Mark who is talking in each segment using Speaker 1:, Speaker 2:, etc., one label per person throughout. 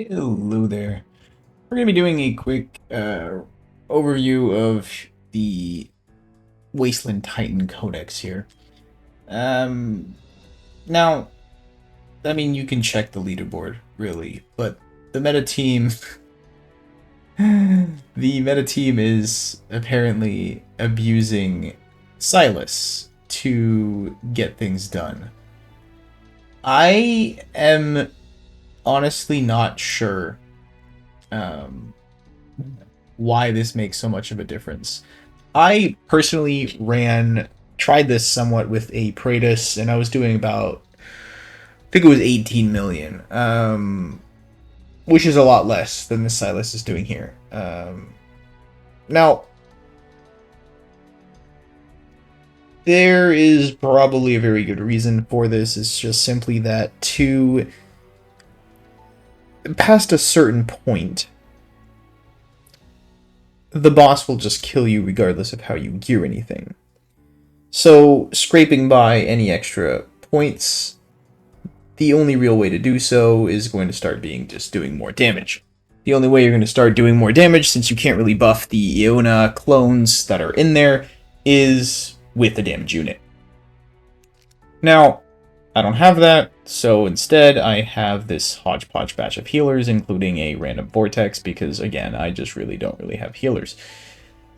Speaker 1: Hello there. We're going to be doing a quick overview of the Wasteland Titan Codex here. Now, I mean, you can check the leaderboard, really, but the meta team, the meta team is apparently abusing Silas to get things done. I am honestly not sure um, why this makes so much of a difference. I personally tried this somewhat with a Praetus, and I was doing about, I think it was 18 million, which is a lot less than the Silas is doing here. Now, there is probably a very good reason for this. It's just simply that past a certain point, the boss will just kill you regardless of how you gear anything. So, scraping by any extra points, the only real way to do so is going to start being just doing more damage. The only way you're going to start doing more damage, since you can't really buff the Iona clones that are in there, is with the damage unit. Now, I don't have that, so instead I have this hodgepodge batch of healers, including a random Vortex, because again, I just don't really have healers.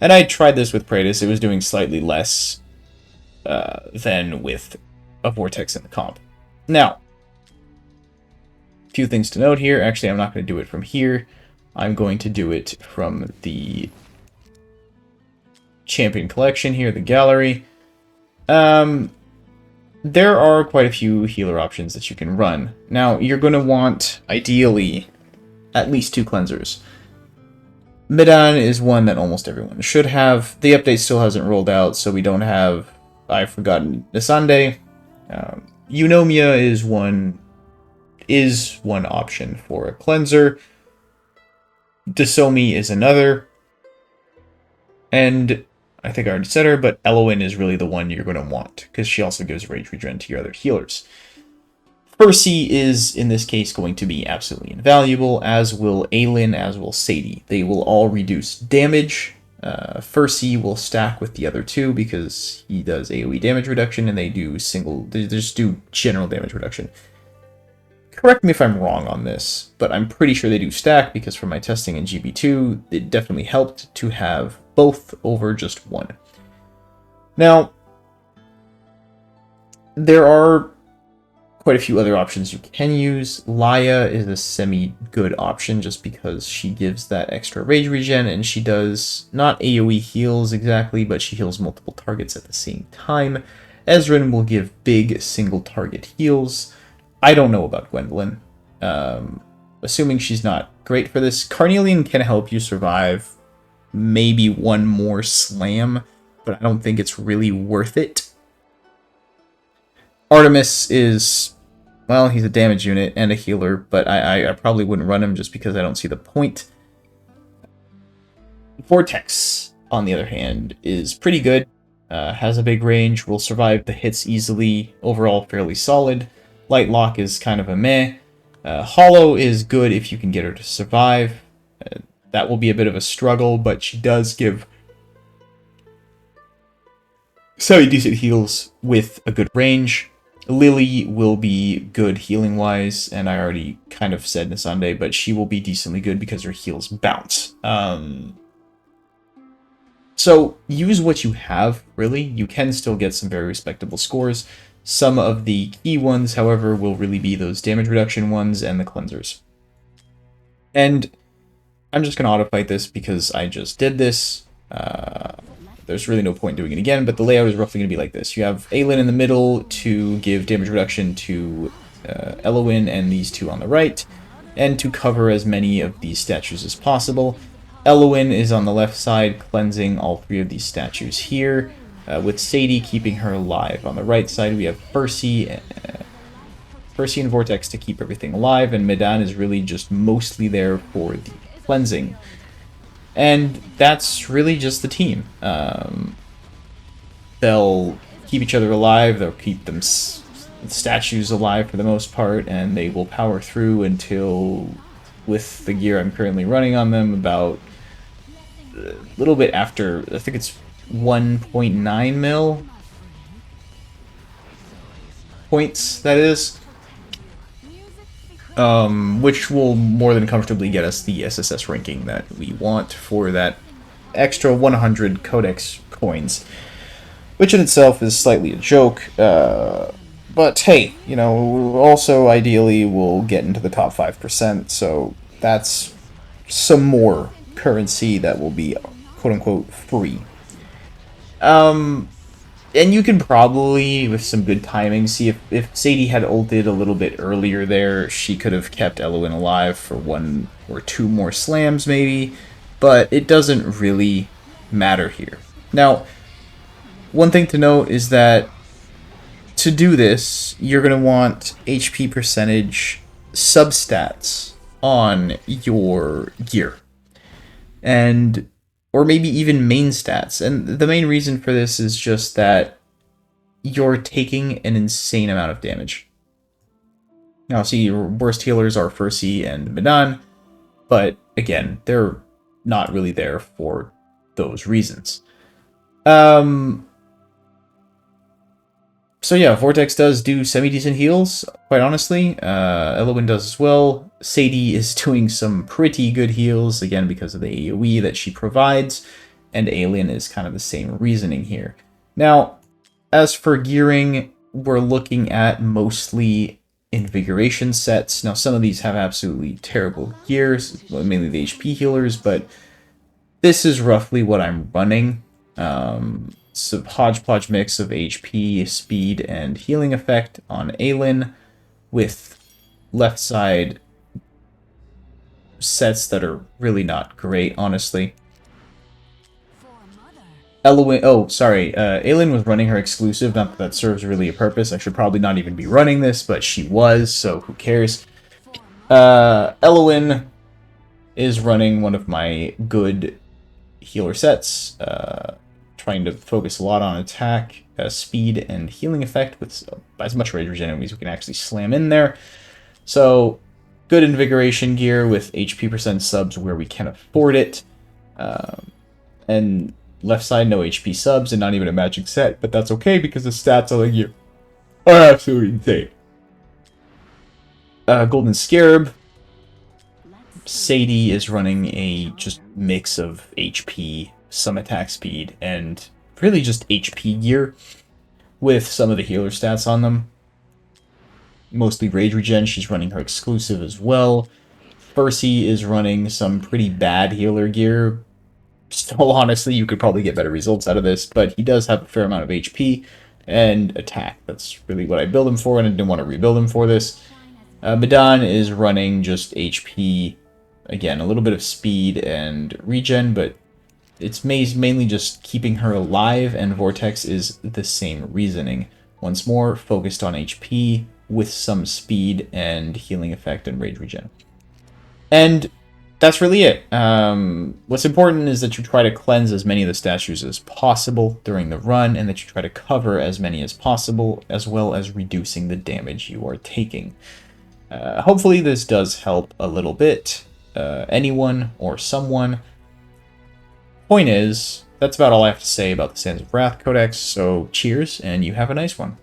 Speaker 1: And I tried this with Praetus, it was doing slightly less than with a Vortex in the comp. Now, a few things to note here. Actually, I'm not going to do it from here. I'm going to do it from the Champion Collection here, the gallery. There are quite a few healer options that you can run. Now, you're going to want, ideally, at least 2 cleansers. Midan is one that almost everyone should have. The update still hasn't rolled out, so we don't have... I've forgotten Nisande. Eunomia is one option for a cleanser. Dasomi is another. And I think I already said her, but Elowyn is really the one you're going to want, because she also gives rage regen to your other healers. Ferssi is, in this case, going to be absolutely invaluable, as will Aylin, as will Sadie. They will all reduce damage. Ferssi will stack with the other two, because he does AoE damage reduction, and they just do general damage reduction. Correct me if I'm wrong on this, but I'm pretty sure they do stack, because from my testing in GB2, it definitely helped to have both over just one. Now, there are quite a few other options you can use. Laia is a semi-good option, just because she gives that extra rage regen, and she does not AoE heals exactly, but she heals multiple targets at the same time. Ezrin will give big single-target heals. I don't know about Gwendolyn. Assuming she's not great for this. Carnelian can help you survive maybe one more slam, but I don't think it's really worth it. Artemis is, well, he's a damage unit and a healer, but I probably wouldn't run him just because I don't see the point. Vortex, on the other hand, is pretty good. Has a big range, will survive the hits easily, overall fairly solid. Lightlock is kind of a meh. Hollow is good if you can get her to survive. That will be a bit of a struggle, but she does give semi-decent heals with a good range. Lily will be good healing-wise, and I already kind of said Nisande, but she will be decently good because her heals bounce. So use what you have, really. You can still get some very respectable scores. Some of the key ones, however, will really be those damage reduction ones and the cleansers. And I'm just going to auto-fight this because I just did this. There's really no point doing it again, but the layout is roughly going to be like this. You have Aylin in the middle to give damage reduction to Elowyn and these two on the right, and to cover as many of these statues as possible. Elowyn is on the left side, cleansing all 3 of these statues here, with Sadie keeping her alive. On the right side, we have Ferssi and Vortex to keep everything alive, and Midan is really just mostly there for the cleansing. And that's really just the team. They'll keep each other alive, they'll keep them statues alive for the most part, and they will power through until with the gear I'm currently running on them, about a little bit after, I think it's 1.9 mil points, that is. Which will more than comfortably get us the SSS ranking that we want for that extra 100 Codex coins, which in itself is slightly a joke, but hey, you know, also ideally we'll get into the top 5%, so that's some more currency that will be quote-unquote free. And you can probably, with some good timing, see if Sadie had ulted a little bit earlier there, she could have kept Elowyn alive for 1 or 2 more slams, maybe. But it doesn't really matter here. Now, one thing to note is that to do this, you're going to want HP percentage substats on your gear. Or maybe even main stats. And the main reason for this is just that you're taking an insane amount of damage. Now, see, your worst healers are Ferssi and Midan, but again, they're not really there for those reasons. So yeah, Vortex does do semi-decent heals, quite honestly. Elowyn does as well. Sadie is doing some pretty good heals, again, because of the AoE that she provides. And Aylin is kind of the same reasoning here. Now, as for gearing, we're looking at mostly invigoration sets. Now, some of these have absolutely terrible gears, mainly the HP healers, but this is roughly what I'm running. It's a hodgepodge mix of HP, speed, and healing effect on Aylin, with left side sets that are really not great, honestly. Elowyn, oh, sorry, Aylin was running her exclusive, not that that serves really a purpose. I should probably not even be running this, but she was, so who cares. Elowyn is running one of my good healer sets, trying to focus a lot on attack, speed, and healing effect with as much rage regen enemies we can actually slam in there. So, good invigoration gear with HP percent subs where we can afford it. And left side, no HP subs, and not even a magic set, but that's okay because the stats on the gear are absolutely insane. Golden Scarab. Sadie is running a just mix of HP, some attack speed, and really just HP gear with some of the healer stats on them. Mostly rage regen, she's running her exclusive as well. Ferssi is running some pretty bad healer gear. Still, honestly, you could probably get better results out of this, but he does have a fair amount of HP and attack. That's really what I build him for, and I didn't want to rebuild him for this. Midan is running just HP, again, a little bit of speed and regen, but it's mainly just keeping her alive, and Vortex is the same reasoning. Once more, focused on HP with some speed and healing effect and rage regen. And that's really it. What's important is that you try to cleanse as many of the statues as possible during the run, and that you try to cover as many as possible, as well as reducing the damage you are taking. Hopefully this does help a little bit. Anyone or someone. Point is, that's about all I have to say about the Sands of Wrath Codex, so cheers, and you have a nice one.